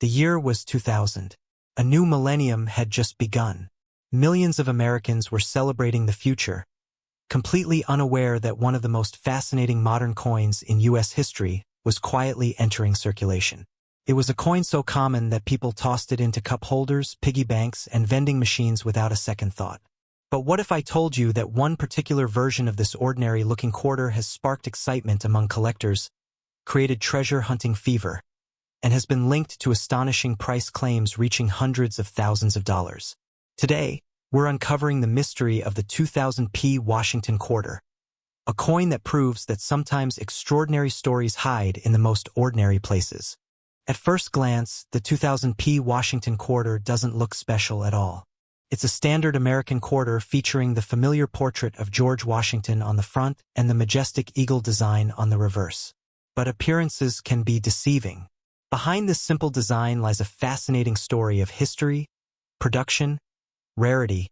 The year was 2000. A new millennium had just begun. Millions of Americans were celebrating the future, completely unaware that one of the most fascinating modern coins in U.S. history was quietly entering circulation. It was a coin so common that people tossed it into cup holders, piggy banks, and vending machines without a second thought. But what if I told you that one particular version of this ordinary-looking quarter has sparked excitement among collectors, created treasure-hunting fever, and has been linked to astonishing price claims reaching hundreds of thousands of dollars? Today, we're uncovering the mystery of the 2000p Washington quarter, a coin that proves that sometimes extraordinary stories hide in the most ordinary places. At first glance, the 2000p Washington quarter doesn't look special at all. It's a standard American quarter featuring the familiar portrait of George Washington on the front and the majestic eagle design on the reverse. But appearances can be deceiving. Behind this simple design lies a fascinating story of history, production, rarity,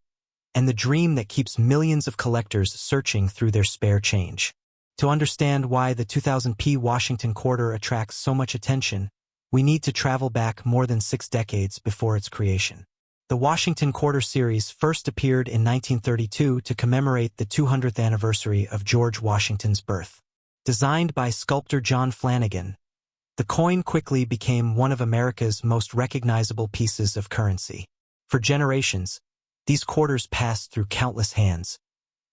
and the dream that keeps millions of collectors searching through their spare change. To understand why the 2000p Washington quarter attracts so much attention, we need to travel back more than 6 decades before its creation. The Washington Quarter series first appeared in 1932 to commemorate the 200th anniversary of George Washington's birth. Designed by sculptor John Flanagan, the coin quickly became one of America's most recognizable pieces of currency. For generations, these quarters passed through countless hands,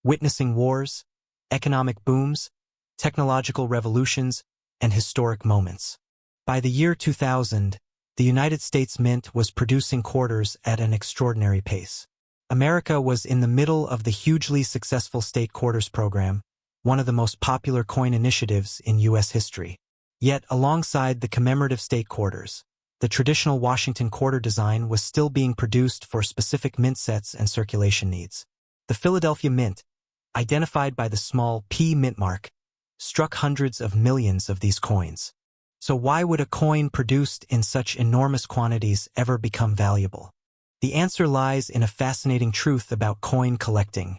witnessing wars, economic booms, technological revolutions, and historic moments. By the year 2000, the United States Mint was producing quarters at an extraordinary pace. America was in the middle of the hugely successful State Quarters program, one of the most popular coin initiatives in U.S. history. Yet, alongside the commemorative State Quarters, the traditional Washington quarter design was still being produced for specific mint sets and circulation needs. The Philadelphia Mint, identified by the small P mint mark, struck hundreds of millions of these coins. So why would a coin produced in such enormous quantities ever become valuable? The answer lies in a fascinating truth about coin collecting.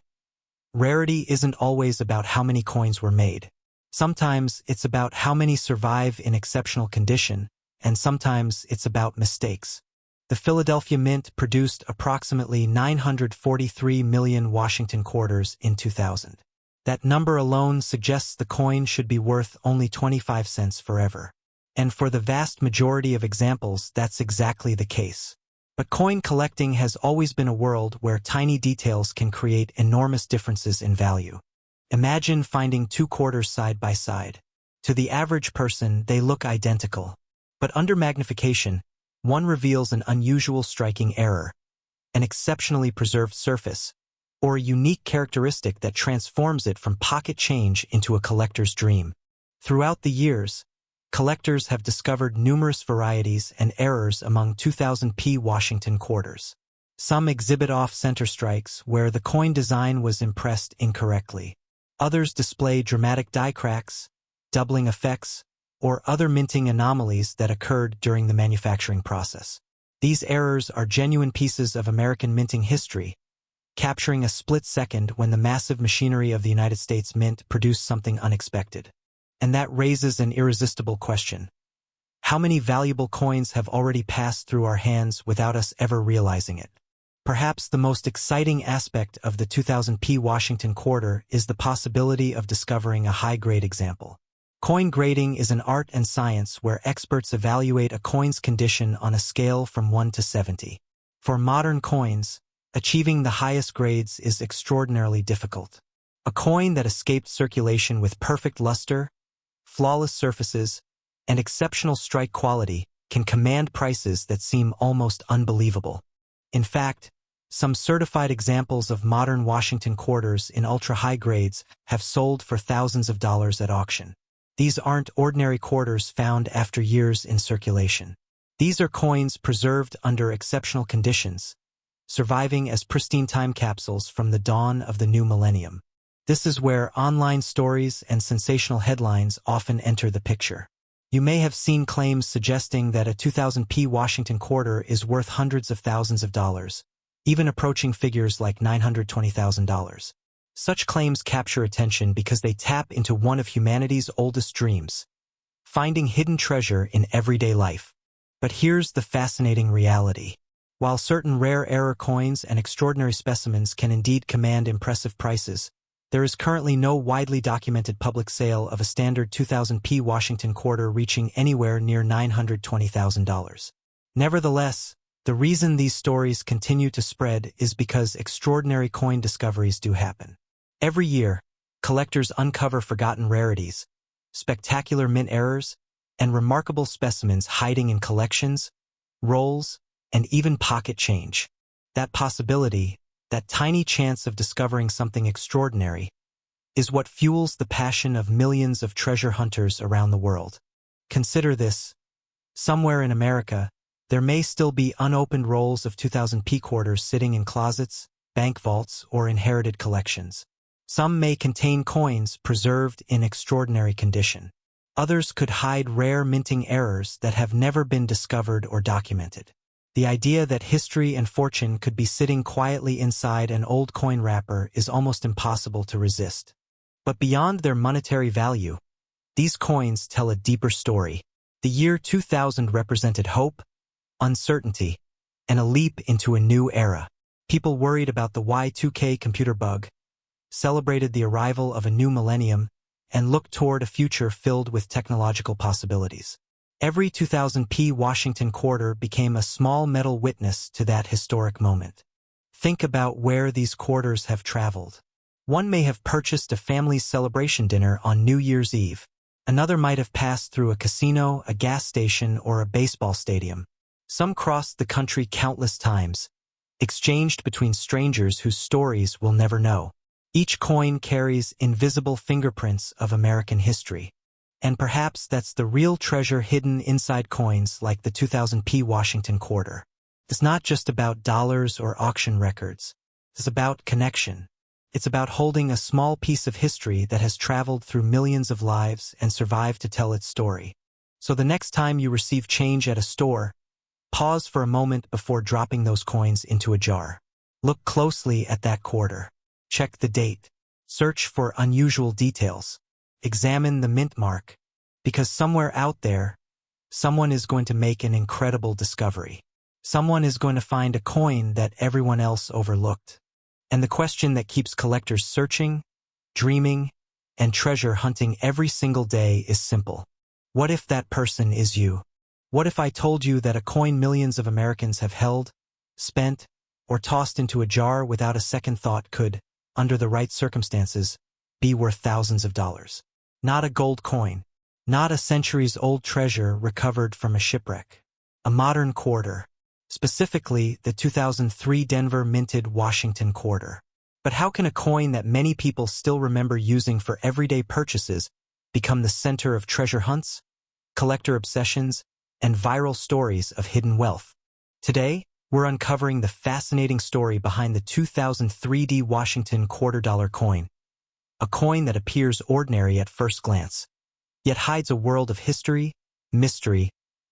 Rarity isn't always about how many coins were made. Sometimes it's about how many survive in exceptional condition, and sometimes it's about mistakes. The Philadelphia Mint produced approximately 943 million Washington quarters in 2000. That number alone suggests the coin should be worth only 25 cents forever. And for the vast majority of examples, that's exactly the case. But coin collecting has always been a world where tiny details can create enormous differences in value. Imagine finding 2 quarters side by side. To the average person, they look identical. But under magnification, one reveals an unusual striking error, an exceptionally preserved surface, or a unique characteristic that transforms it from pocket change into a collector's dream. Throughout the years, collectors have discovered numerous varieties and errors among 2000p Washington quarters. Some exhibit off-center strikes where the coin design was impressed incorrectly. Others display dramatic die cracks, doubling effects, or other minting anomalies that occurred during the manufacturing process. These errors are genuine pieces of American minting history, capturing a split second when the massive machinery of the United States Mint produced something unexpected. And that raises an irresistible question. How many valuable coins have already passed through our hands without us ever realizing it? Perhaps the most exciting aspect of the 2000p Washington quarter is the possibility of discovering a high-grade example. Coin grading is an art and science where experts evaluate a coin's condition on a scale from 1 to 70. For modern coins, achieving the highest grades is extraordinarily difficult. A coin that escaped circulation with perfect luster, flawless surfaces, and exceptional strike quality can command prices that seem almost unbelievable. In fact, some certified examples of modern Washington quarters in ultra-high grades have sold for thousands of dollars at auction. These aren't ordinary quarters found after years in circulation. These are coins preserved under exceptional conditions, surviving as pristine time capsules from the dawn of the new millennium. This is where online stories and sensational headlines often enter the picture. You may have seen claims suggesting that a 2000p Washington quarter is worth hundreds of thousands of dollars, even approaching figures like $920,000. Such claims capture attention because they tap into one of humanity's oldest dreams, finding hidden treasure in everyday life. But here's the fascinating reality. While certain rare error coins and extraordinary specimens can indeed command impressive prices, there is currently no widely documented public sale of a standard 2000p Washington quarter reaching anywhere near $920,000. Nevertheless, the reason these stories continue to spread is because extraordinary coin discoveries do happen. Every year, collectors uncover forgotten rarities, spectacular mint errors, and remarkable specimens hiding in collections, rolls, and even pocket change. That possibility, that tiny chance of discovering something extraordinary, is what fuels the passion of millions of treasure hunters around the world. Consider this. Somewhere in America, there may still be unopened rolls of 2000p quarters sitting in closets, bank vaults, or inherited collections. Some may contain coins preserved in extraordinary condition. Others could hide rare minting errors that have never been discovered or documented. The idea that history and fortune could be sitting quietly inside an old coin wrapper is almost impossible to resist. But beyond their monetary value, these coins tell a deeper story. The year 2000 represented hope, uncertainty, and a leap into a new era. People worried about the Y2K computer bug, celebrated the arrival of a new millennium, and looked toward a future filled with technological possibilities. Every 2000p Washington quarter became a small metal witness to that historic moment. Think about where these quarters have traveled. One may have purchased a family's celebration dinner on New Year's Eve. Another might have passed through a casino, a gas station, or a baseball stadium. Some crossed the country countless times, exchanged between strangers whose stories we'll never know. Each coin carries invisible fingerprints of American history. And perhaps that's the real treasure hidden inside coins like the 2000p Washington quarter. It's not just about dollars or auction records. It's about connection. It's about holding a small piece of history that has traveled through millions of lives and survived to tell its story. So the next time you receive change at a store, pause for a moment before dropping those coins into a jar. Look closely at that quarter. Check the date. Search for unusual details. Examine the mint mark, because somewhere out there, someone is going to make an incredible discovery. Someone is going to find a coin that everyone else overlooked. And the question that keeps collectors searching, dreaming, and treasure hunting every single day is simple. What if that person is you? What if I told you that a coin millions of Americans have held, spent, or tossed into a jar without a second thought could, under the right circumstances, be worth thousands of dollars? Not a gold coin, not a centuries-old treasure recovered from a shipwreck. A modern quarter, specifically the 2003 Denver minted Washington quarter. But how can a coin that many people still remember using for everyday purchases become the center of treasure hunts, collector obsessions, and viral stories of hidden wealth? Today, we're uncovering the fascinating story behind the 2003 Washington $quarter coin, a coin that appears ordinary at first glance, yet hides a world of history, mystery,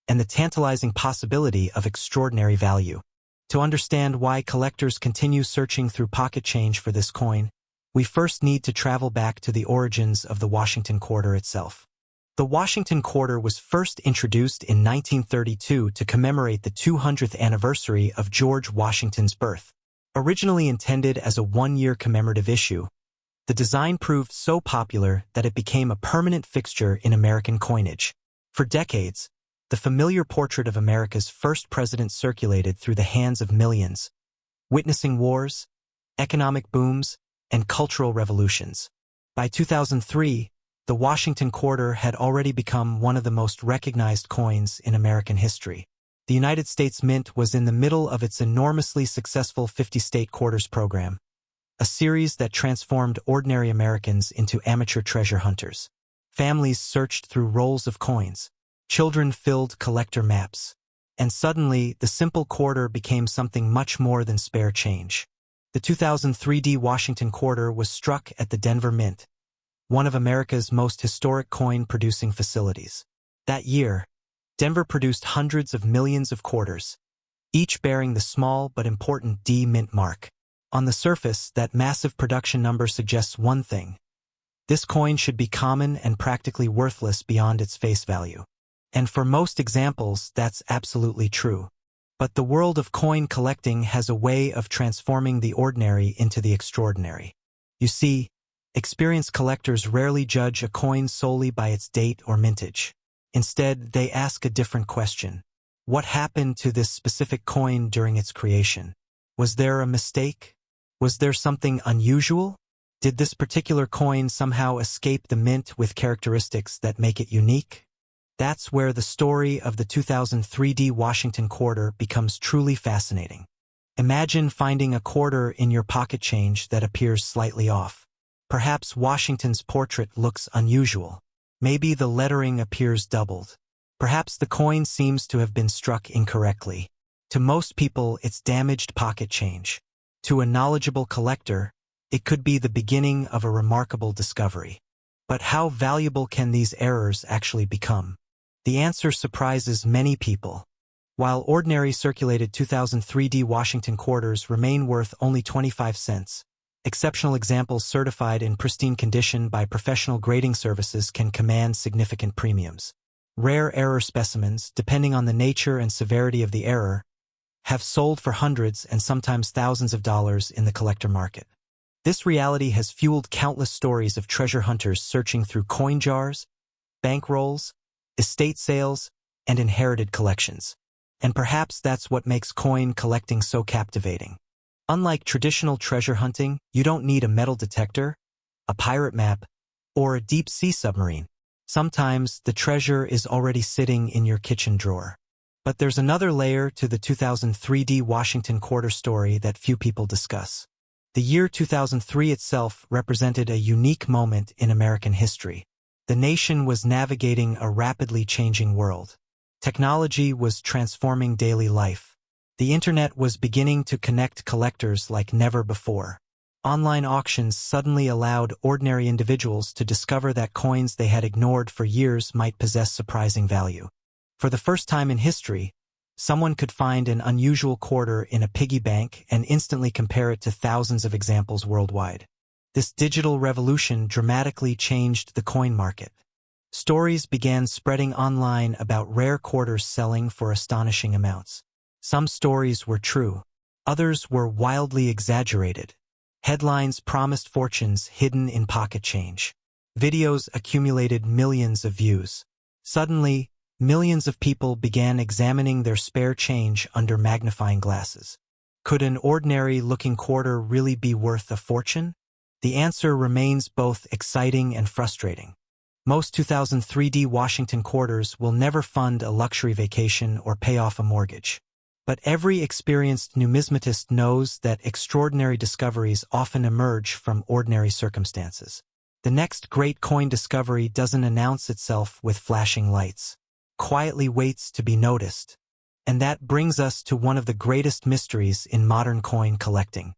and the tantalizing possibility of extraordinary value. To understand why collectors continue searching through pocket change for this coin, we first need to travel back to the origins of the Washington quarter itself. The Washington quarter was first introduced in 1932 to commemorate the 200th anniversary of George Washington's birth. Originally intended as a one-year commemorative issue, the design proved so popular that it became a permanent fixture in American coinage. For decades, the familiar portrait of America's first president circulated through the hands of millions, witnessing wars, economic booms, and cultural revolutions. By 2003, the Washington quarter had already become one of the most recognized coins in American history. The United States Mint was in the middle of its enormously successful 50-state quarters program, a series that transformed ordinary Americans into amateur treasure hunters. Families searched through rolls of coins. Children filled collector maps. And suddenly, the simple quarter became something much more than spare change. The 2003 Washington quarter was struck at the Denver Mint, one of America's most historic coin-producing facilities. That year, Denver produced hundreds of millions of quarters, each bearing the small but important D mint mark. On the surface, that massive production number suggests one thing: this coin should be common and practically worthless beyond its face value. And for most examples, that's absolutely true. But the world of coin collecting has a way of transforming the ordinary into the extraordinary. You see, experienced collectors rarely judge a coin solely by its date or mintage. Instead, they ask a different question. What happened to this specific coin during its creation? Was there a mistake? Was there something unusual? Did this particular coin somehow escape the mint with characteristics that make it unique? That's where the story of the 2003 Washington quarter becomes truly fascinating. Imagine finding a quarter in your pocket change that appears slightly off. Perhaps Washington's portrait looks unusual. Maybe the lettering appears doubled. Perhaps the coin seems to have been struck incorrectly. To most people, it's damaged pocket change. To a knowledgeable collector, it could be the beginning of a remarkable discovery. But how valuable can these errors actually become? The answer surprises many people. While ordinary circulated 2003 Washington quarters remain worth only 25 cents, exceptional examples certified in pristine condition by professional grading services can command significant premiums. Rare error specimens, depending on the nature and severity of the error, have sold for hundreds and sometimes thousands of dollars in the collector market. This reality has fueled countless stories of treasure hunters searching through coin jars, bankrolls, estate sales, and inherited collections. And perhaps that's what makes coin collecting so captivating. Unlike traditional treasure hunting, you don't need a metal detector, a pirate map, or a deep-sea submarine. Sometimes the treasure is already sitting in your kitchen drawer. But there's another layer to the 2003 Washington quarter story that few people discuss. The year 2003 itself represented a unique moment in American history. The nation was navigating a rapidly changing world. Technology was transforming daily life. The internet was beginning to connect collectors like never before. Online auctions suddenly allowed ordinary individuals to discover that coins they had ignored for years might possess surprising value. For the first time in history, someone could find an unusual quarter in a piggy bank and instantly compare it to thousands of examples worldwide. This digital revolution dramatically changed the coin market. Stories began spreading online about rare quarters selling for astonishing amounts. Some stories were true. Others were wildly exaggerated. Headlines promised fortunes hidden in pocket change. Videos accumulated millions of views. Suddenly, millions of people began examining their spare change under magnifying glasses. Could an ordinary-looking quarter really be worth a fortune? The answer remains both exciting and frustrating. Most 2003 Washington quarters will never fund a luxury vacation or pay off a mortgage. But every experienced numismatist knows that extraordinary discoveries often emerge from ordinary circumstances. The next great coin discovery doesn't announce itself with flashing lights. Quietly waits to be noticed. And that brings us to one of the greatest mysteries in modern coin collecting.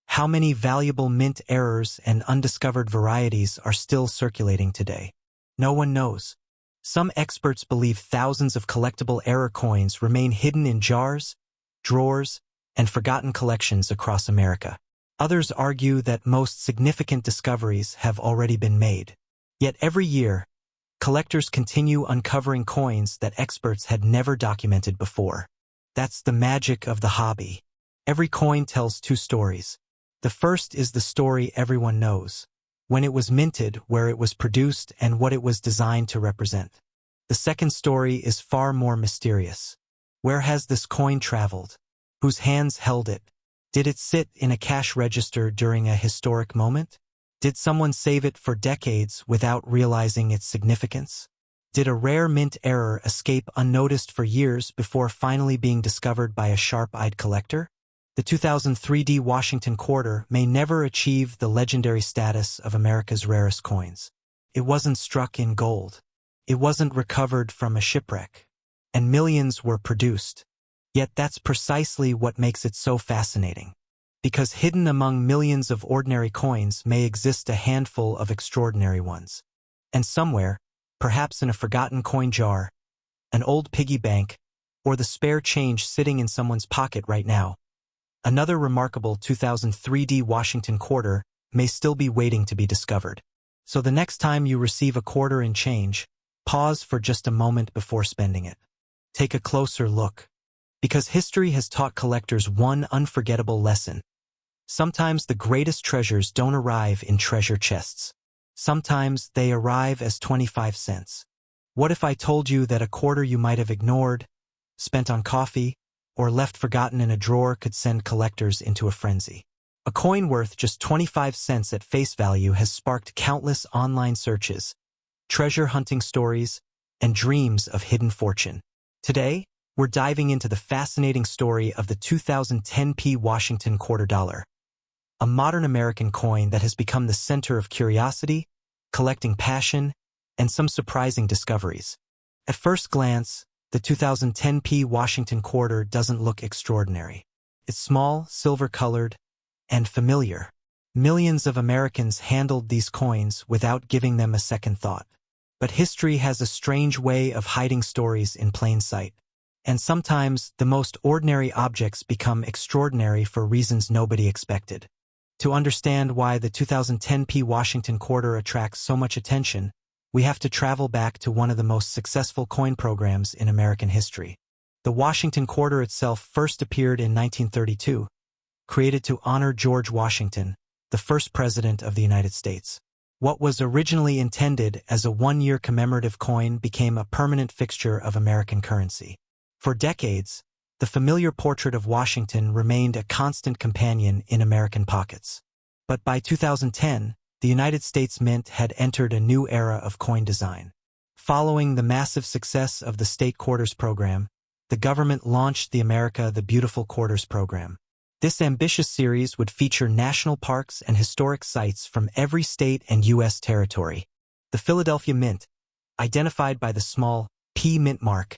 How many valuable mint errors and undiscovered varieties are still circulating today? No one knows. Some experts believe thousands of collectible error coins remain hidden in jars, drawers, and forgotten collections across America. Others argue that most significant discoveries have already been made. Yet every year, collectors continue uncovering coins that experts had never documented before. That's the magic of the hobby. Every coin tells two stories. The first is the story everyone knows. When it was minted, where it was produced, and what it was designed to represent. The second story is far more mysterious. Where has this coin traveled? Whose hands held it? Did it sit in a cash register during a historic moment? Did someone save it for decades without realizing its significance? Did a rare mint error escape unnoticed for years before finally being discovered by a sharp-eyed collector? The 2003 Washington quarter may never achieve the legendary status of America's rarest coins. It wasn't struck in gold. It wasn't recovered from a shipwreck. And millions were produced. Yet that's precisely what makes it so fascinating. Because hidden among millions of ordinary coins may exist a handful of extraordinary ones. And somewhere, perhaps in a forgotten coin jar, an old piggy bank, or the spare change sitting in someone's pocket right now, another remarkable 2003 Washington quarter may still be waiting to be discovered. So the next time you receive a quarter in change, Pause for just a moment before spending it. Take a closer look. Because history has taught collectors one unforgettable lesson. Sometimes the greatest treasures don't arrive in treasure chests. Sometimes they arrive as 25 cents. What if I told you that a quarter you might have ignored, spent on coffee, or left forgotten in a drawer could send collectors into a frenzy? A coin worth just 25 cents at face value has sparked countless online searches, treasure hunting stories, and dreams of hidden fortune. Today, we're diving into the fascinating story of the 2010p Washington quarter dollar, a modern American coin that has become the center of curiosity, collecting passion, and some surprising discoveries. At first glance, the 2010p Washington quarter doesn't look extraordinary. It's small, silver-colored, and familiar. Millions of Americans handled these coins without giving them a second thought. But history has a strange way of hiding stories in plain sight. And sometimes the most ordinary objects become extraordinary for reasons nobody expected. To understand why the 2010p Washington quarter attracts so much attention, we have to travel back to one of the most successful coin programs in American history. The Washington quarter itself first appeared in 1932, created to honor George Washington, the first president of the United States. What was originally intended as a one-year commemorative coin became a permanent fixture of American currency. For decades, the familiar portrait of Washington remained a constant companion in American pockets. But by 2010, the United States Mint had entered a new era of coin design. Following the massive success of the State Quarters program, the government launched the America the Beautiful Quarters program. This ambitious series would feature national parks and historic sites from every state and U.S. territory. The Philadelphia Mint, identified by the small P mint mark,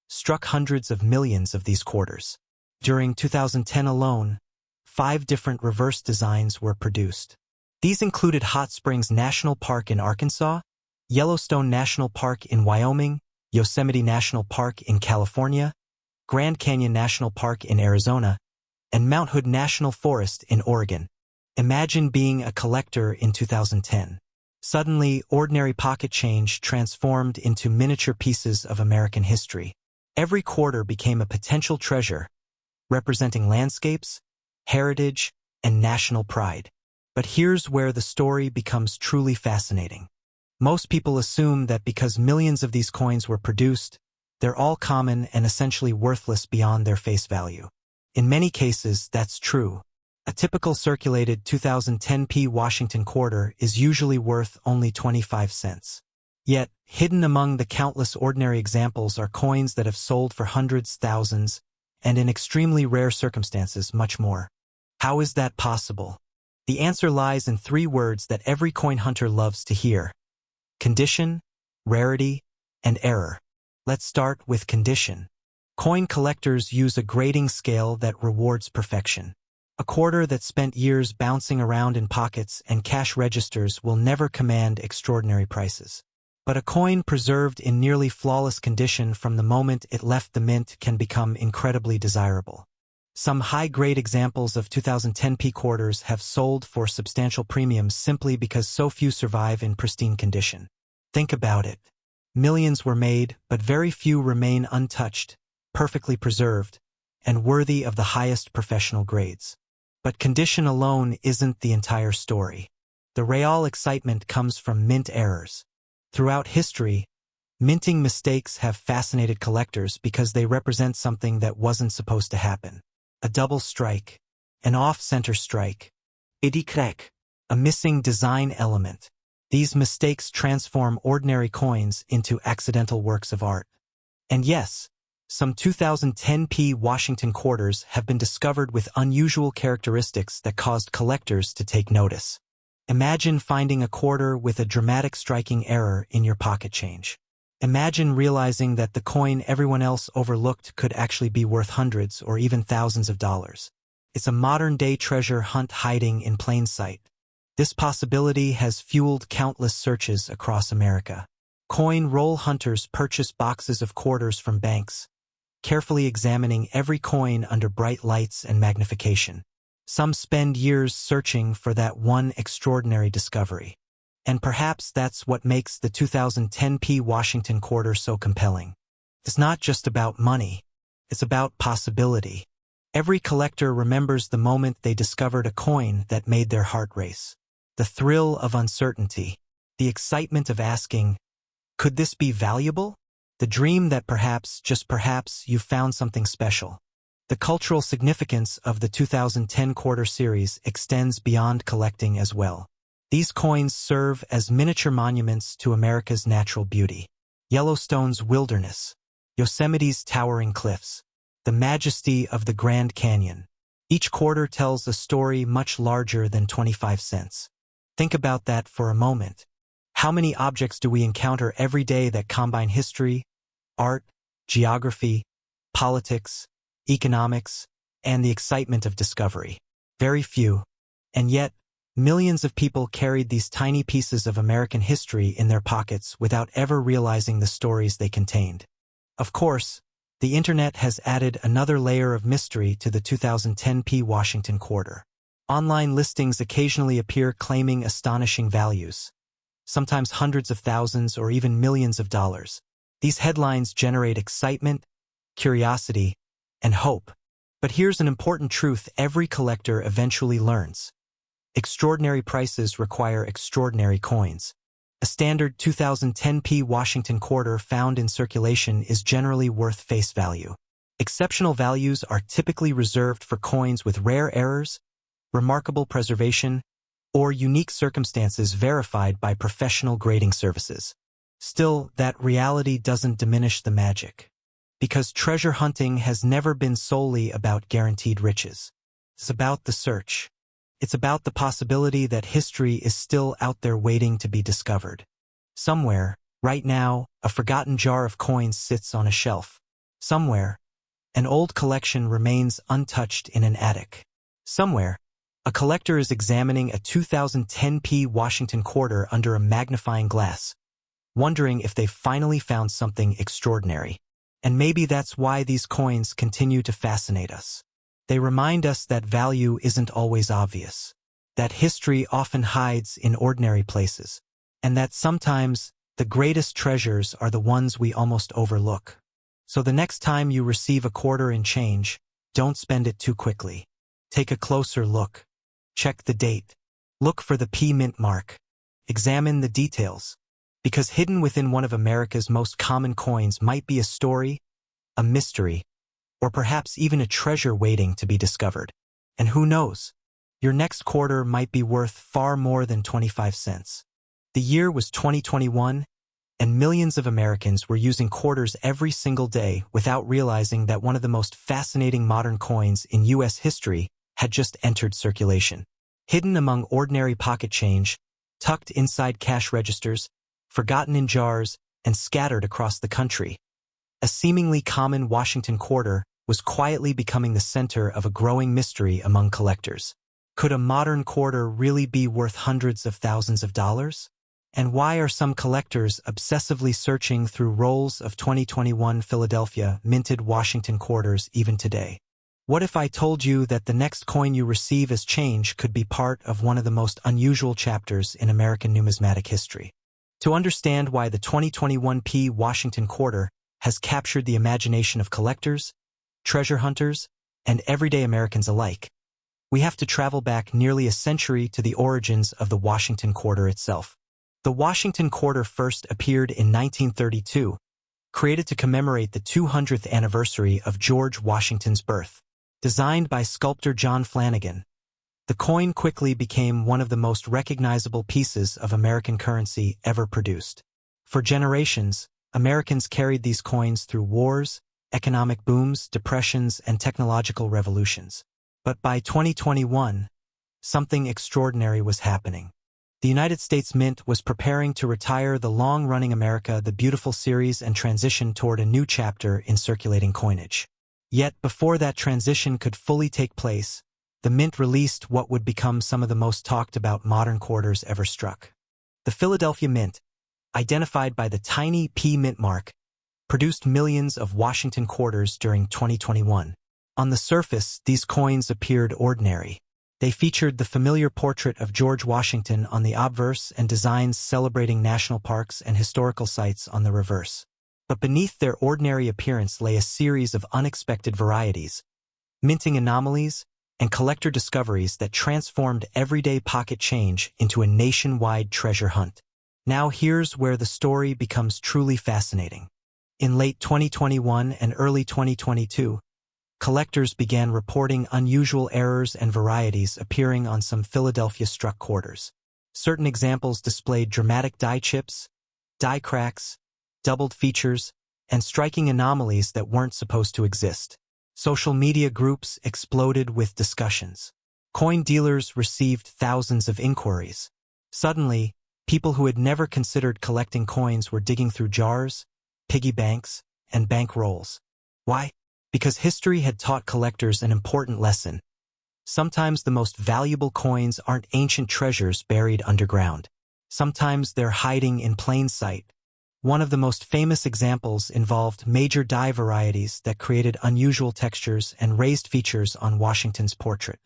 struck hundreds of millions of these quarters. During 2010 alone, 5 different reverse designs were produced. These included Hot Springs National Park in Arkansas, Yellowstone National Park in Wyoming, Yosemite National Park in California, Grand Canyon National Park in Arizona, and Mount Hood National Forest in Oregon. Imagine being a collector in 2010. Suddenly, ordinary pocket change transformed into miniature pieces of American history. Every quarter became a potential treasure, representing landscapes, heritage, and national pride. But here's where the story becomes truly fascinating. Most people assume that because millions of these coins were produced, they're all common and essentially worthless beyond their face value. In many cases, that's true. A typical circulated 2010p Washington quarter is usually worth only 25 cents. Yet, hidden among the countless ordinary examples are coins that have sold for hundreds, thousands, and in extremely rare circumstances, much more. How is that possible? The answer lies in 3 words that every coin hunter loves to hear: condition, rarity, and error. Let's start with condition. Coin collectors use a grading scale that rewards perfection. A quarter that spent years bouncing around in pockets and cash registers will never command extraordinary prices. But a coin preserved in nearly flawless condition from the moment it left the mint can become incredibly desirable. Some high-grade examples of 2010p quarters have sold for substantial premiums simply because so few survive in pristine condition. Think about it. Millions were made, but very few remain untouched, perfectly preserved, and worthy of the highest professional grades. But condition alone isn't the entire story. The real excitement comes from mint errors. Throughout history, minting mistakes have fascinated collectors because they represent something that wasn't supposed to happen. A double strike, an off-center strike, crack, a missing design element. These mistakes transform ordinary coins into accidental works of art. And yes, some 2010p Washington quarters have been discovered with unusual characteristics that caused collectors to take notice. Imagine finding a quarter with a dramatic striking error in your pocket change. Imagine realizing that the coin everyone else overlooked could actually be worth hundreds or even thousands of dollars. It's a modern-day treasure hunt hiding in plain sight. This possibility has fueled countless searches across America. Coin roll hunters purchase boxes of quarters from banks, carefully examining every coin under bright lights and magnification. Some spend years searching for that one extraordinary discovery. And perhaps that's what makes the 2010p Washington quarter so compelling. It's not just about money. It's about possibility. Every collector remembers the moment they discovered a coin that made their heart race. The thrill of uncertainty. The excitement of asking, could this be valuable? The dream that perhaps, just perhaps, you found something special. The cultural significance of the 2010 quarter series extends beyond collecting as well. These coins serve as miniature monuments to America's natural beauty. Yellowstone's wilderness, Yosemite's towering cliffs, the majesty of the Grand Canyon. Each quarter tells a story much larger than 25 cents. Think about that for a moment. How many objects do we encounter every day that combine history, art, geography, politics, economics, and the excitement of discovery? Very few. And yet, millions of people carried these tiny pieces of American history in their pockets without ever realizing the stories they contained. Of course, the internet has added another layer of mystery to the 2010p Washington quarter. Online listings occasionally appear claiming astonishing values, sometimes hundreds of thousands or even millions of dollars. These headlines generate excitement, curiosity, and hope. But here's an important truth every collector eventually learns. Extraordinary prices require extraordinary coins. A standard 2010p Washington quarter found in circulation is generally worth face value. Exceptional values are typically reserved for coins with rare errors, remarkable preservation, or unique circumstances verified by professional grading services. Still, that reality doesn't diminish the magic. Because treasure hunting has never been solely about guaranteed riches. It's about the search. It's about the possibility that history is still out there waiting to be discovered. Somewhere, right now, a forgotten jar of coins sits on a shelf. Somewhere, an old collection remains untouched in an attic. Somewhere, a collector is examining a 2010p Washington quarter under a magnifying glass, wondering if they've finally found something extraordinary. And maybe that's why these coins continue to fascinate us. They remind us that value isn't always obvious, that history often hides in ordinary places, and that sometimes the greatest treasures are the ones we almost overlook. So the next time you receive a quarter in change, don't spend it too quickly. Take a closer look. Check the date. Look for the P mint mark. Examine the details. Because hidden within one of America's most common coins might be a story, a mystery, or perhaps even a treasure waiting to be discovered. And who knows? Your next quarter might be worth far more than 25 cents. The year was 2021, and millions of Americans were using quarters every single day without realizing that one of the most fascinating modern coins in U.S. history had just entered circulation. Hidden among ordinary pocket change, tucked inside cash registers, forgotten in jars, and scattered across the country. A seemingly common Washington quarter was quietly becoming the center of a growing mystery among collectors. Could a modern quarter really be worth hundreds of thousands of dollars? And why are some collectors obsessively searching through rolls of 2021 Philadelphia minted Washington quarters even today? What if I told you that the next coin you receive as change could be part of one of the most unusual chapters in American numismatic history? To understand why the 2021p Washington quarter has captured the imagination of collectors, treasure hunters, and everyday Americans alike, we have to travel back nearly a century to the origins of the Washington quarter itself. The Washington quarter first appeared in 1932, created to commemorate the 200th anniversary of George Washington's birth. Designed by sculptor John Flanagan, the coin quickly became one of the most recognizable pieces of American currency ever produced. For generations, Americans carried these coins through wars, economic booms, depressions, and technological revolutions. But by 2021, something extraordinary was happening. The United States Mint was preparing to retire the long-running America the Beautiful series and transition toward a new chapter in circulating coinage. Yet before that transition could fully take place, the Mint released what would become some of the most talked about modern quarters ever struck. The Philadelphia Mint, identified by the tiny P mint mark, produced millions of Washington quarters during 2021. On the surface, these coins appeared ordinary. They featured the familiar portrait of George Washington on the obverse and designs celebrating national parks and historical sites on the reverse. But beneath their ordinary appearance lay a series of unexpected varieties, minting anomalies, and collector discoveries that transformed everyday pocket change into a nationwide treasure hunt. Now here's where the story becomes truly fascinating. In late 2021 and early 2022, collectors began reporting unusual errors and varieties appearing on some Philadelphia struck quarters. Certain examples displayed dramatic die chips, die cracks, doubled features, and striking anomalies that weren't supposed to exist. Social media groups exploded with discussions. Coin dealers received thousands of inquiries. Suddenly, people who had never considered collecting coins were digging through jars, piggy banks, and bank rolls. Why? Because history had taught collectors an important lesson. Sometimes the most valuable coins aren't ancient treasures buried underground. Sometimes they're hiding in plain sight. One of the most famous examples involved major die varieties that created unusual textures and raised features on Washington's portrait.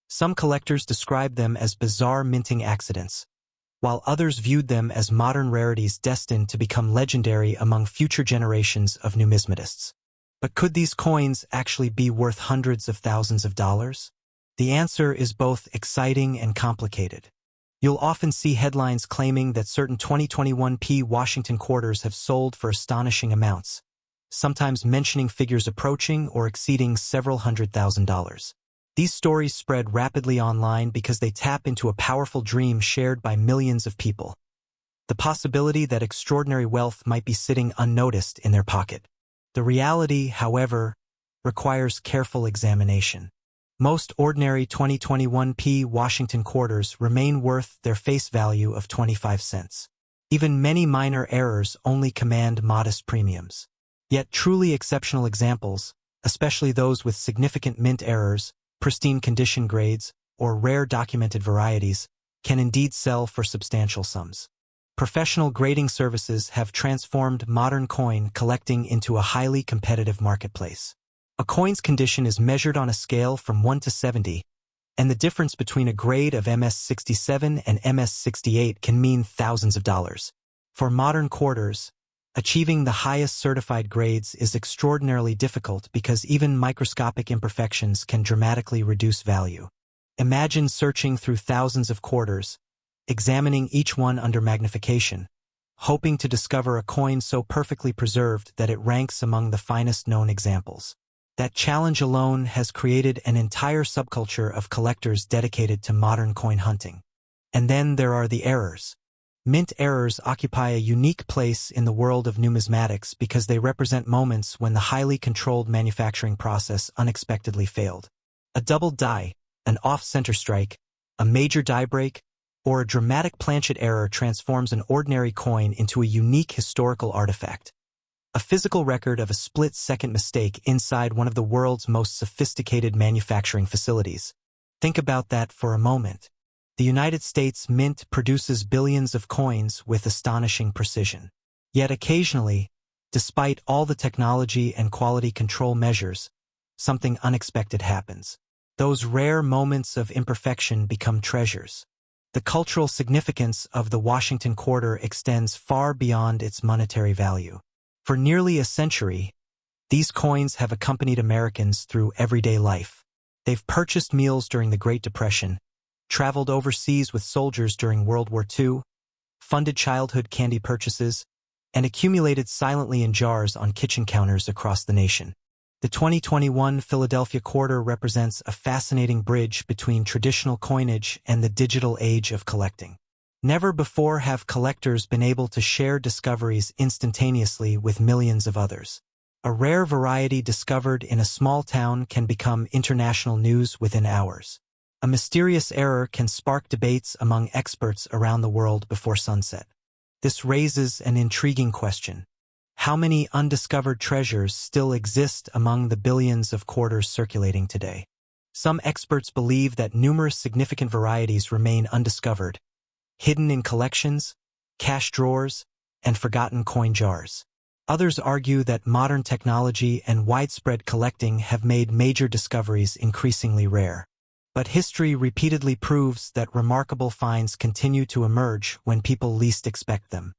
Some collectors described them as bizarre minting accidents, while others viewed them as modern rarities destined to become legendary among future generations of numismatists. But could these coins actually be worth hundreds of thousands of dollars? The answer is both exciting and complicated. You'll often see headlines claiming that certain 2021 Washington quarters have sold for astonishing amounts, sometimes mentioning figures approaching or exceeding several $100,000. These stories spread rapidly online because they tap into a powerful dream shared by millions of people: the possibility that extraordinary wealth might be sitting unnoticed in their pocket. The reality, however, requires careful examination. Most ordinary 2021 Washington quarters remain worth their face value of 25 cents. Even many minor errors only command modest premiums. Yet truly exceptional examples, especially those with significant mint errors, pristine condition grades, or rare documented varieties, can indeed sell for substantial sums. Professional grading services have transformed modern coin collecting into a highly competitive marketplace. A coin's condition is measured on a scale from 1 to 70, and the difference between a grade of MS-67 and MS-68 can mean thousands of dollars. For modern quarters, achieving the highest certified grades is extraordinarily difficult because even microscopic imperfections can dramatically reduce value. Imagine searching through thousands of quarters, examining each one under magnification, hoping to discover a coin so perfectly preserved that it ranks among the finest known examples. That challenge alone has created an entire subculture of collectors dedicated to modern coin hunting. And then there are the errors. Mint errors occupy a unique place in the world of numismatics because they represent moments when the highly controlled manufacturing process unexpectedly failed. A doubled die, an off-center strike, a major die break, or a dramatic planchet error transforms an ordinary coin into a unique historical artifact. A physical record of a split-second mistake inside one of the world's most sophisticated manufacturing facilities. Think about that for a moment. The United States Mint produces billions of coins with astonishing precision. Yet occasionally, despite all the technology and quality control measures, something unexpected happens. Those rare moments of imperfection become treasures. The cultural significance of the Washington quarter extends far beyond its monetary value. For nearly a century, these coins have accompanied Americans through everyday life. They've purchased meals during the Great Depression, traveled overseas with soldiers during World War II, funded childhood candy purchases, and accumulated silently in jars on kitchen counters across the nation. The 2021 Philadelphia quarter represents a fascinating bridge between traditional coinage and the digital age of collecting. Never before have collectors been able to share discoveries instantaneously with millions of others. A rare variety discovered in a small town can become international news within hours. A mysterious error can spark debates among experts around the world before sunset. This raises an intriguing question. How many undiscovered treasures still exist among the billions of quarters circulating today? Some experts believe that numerous significant varieties remain undiscovered, hidden in collections, cash drawers, and forgotten coin jars. Others argue that modern technology and widespread collecting have made major discoveries increasingly rare. But history repeatedly proves that remarkable finds continue to emerge when people least expect them.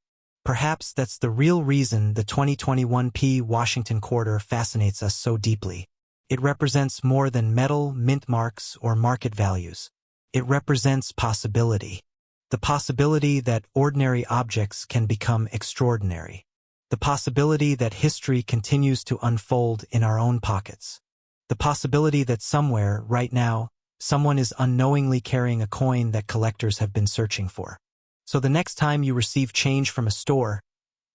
Perhaps that's the real reason the 2021 P. Washington quarter fascinates us so deeply. It represents more than metal, mint marks, or market values. It represents possibility. The possibility that ordinary objects can become extraordinary. The possibility that history continues to unfold in our own pockets. The possibility that somewhere, right now, someone is unknowingly carrying a coin that collectors have been searching for. So the next time you receive change from a store,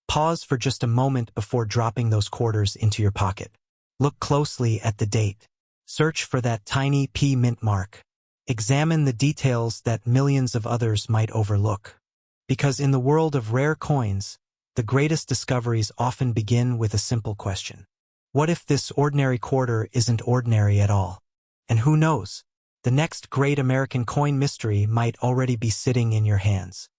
pause for just a moment before dropping those quarters into your pocket. Look closely at the date. Search for that tiny P mint mark. Examine the details that millions of others might overlook. Because in the world of rare coins, the greatest discoveries often begin with a simple question. What if this ordinary quarter isn't ordinary at all? And who knows? The next great American coin mystery might already be sitting in your hands.